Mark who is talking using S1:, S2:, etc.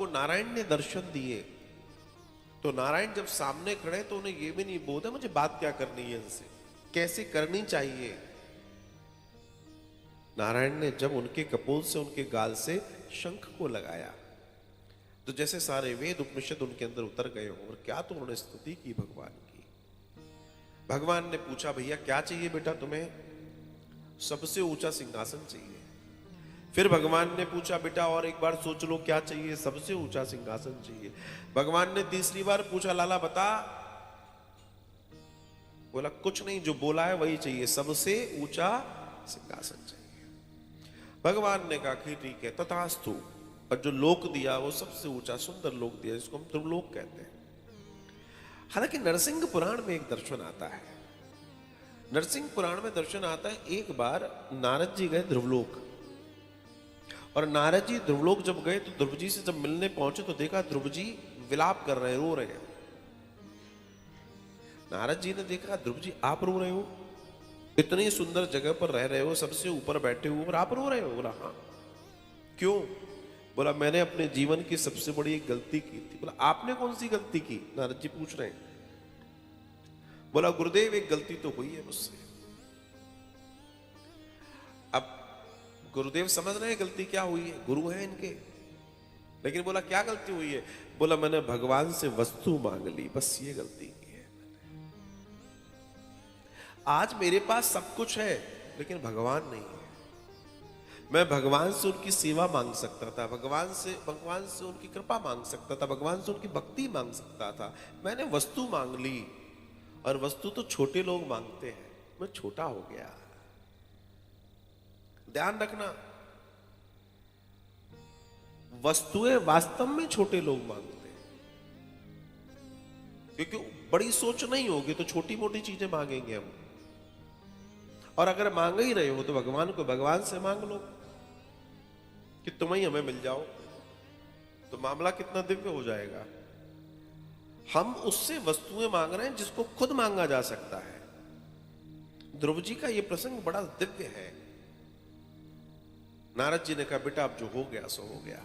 S1: उनको नारायण ने दर्शन दिए तो नारायण जब सामने खड़े तो उन्हें यह भी नहीं बोधा मुझे बात क्या करनी है इनसे, कैसे करनी चाहिए। नारायण ने जब उनके कपोल से उनके गाल से शंख को लगाया तो जैसे सारे वेद उपनिषद उनके अंदर उतर गए हों। और क्या तो उन्होंने स्तुति की भगवान की। भगवान ने पूछा भैया क्या चाहिए बेटा तुम्हें? सबसे ऊंचा सिंहासन चाहिए। फिर भगवान ने पूछा बेटा और एक बार सोच लो क्या चाहिए? सबसे ऊंचा सिंहासन चाहिए। भगवान ने तीसरी बार पूछा लाला बता। बोला कुछ नहीं, जो बोला है वही चाहिए, सबसे ऊंचा सिंहासन चाहिए। भगवान ने कहा कि ठीक है तथास्तु। और जो लोक दिया वो सबसे ऊंचा सुंदर लोक दिया जिसको हम ध्रुवलोक कहते हैं। हालांकि नरसिंह पुराण में एक दर्शन आता है, नरसिंह पुराण में दर्शन आता है एक बार नारद जी गए ध्रुवलोक और नारद जी ध्रुवलोक जब गए तो ध्रुव जी से जब मिलने पहुंचे तो देखा ध्रुव जी विलाप कर रहे हैं, रो रहे हैं। नारद जी ने देखा ध्रुव जी आप रो रहे हो, इतनी सुंदर जगह पर रह रहे हो, सबसे ऊपर बैठे हो और आप रो रहे हो। बोला हाँ। क्यों? बोला मैंने अपने जीवन की सबसे बड़ी एक गलती की थी। बोला आपने कौन सी गलती की? नारद जी पूछ रहे हैं। बोला गुरुदेव एक गलती तो हुई है मुझसे। अब गुरुदेव समझ रहे हैं गलती क्या हुई है, गुरु है इनके। लेकिन बोला क्या गलती हुई है? बोला मैंने भगवान से वस्तु मांग ली, बस ये गलती की है। आज मेरे पास सब कुछ है लेकिन भगवान नहीं है। मैं भगवान से उनकी सेवा मांग सकता था, भगवान से उनकी कृपा मांग सकता था, भगवान से उनकी भक्ति मांग सकता था। मैंने वस्तु मांग ली और वस्तु तो छोटे लोग मांगते हैं, मैं छोटा हो गया। ध्यान रखना, वस्तुएं वास्तव में छोटे लोग मांगते हैं क्योंकि बड़ी सोच नहीं होगी तो छोटी मोटी चीजें मांगेंगे हम। और अगर मांग ही रहे हो तो भगवान को भगवान से मांग लो कि तुम ही हमें मिल जाओ, तो मामला कितना दिव्य हो जाएगा। हम उससे वस्तुएं मांग रहे हैं जिसको खुद मांगा जा सकता है। ध्रुव जी का यह प्रसंग बड़ा दिव्य है। नारद जी ने कहा बेटा अब जो हो गया सो हो गया।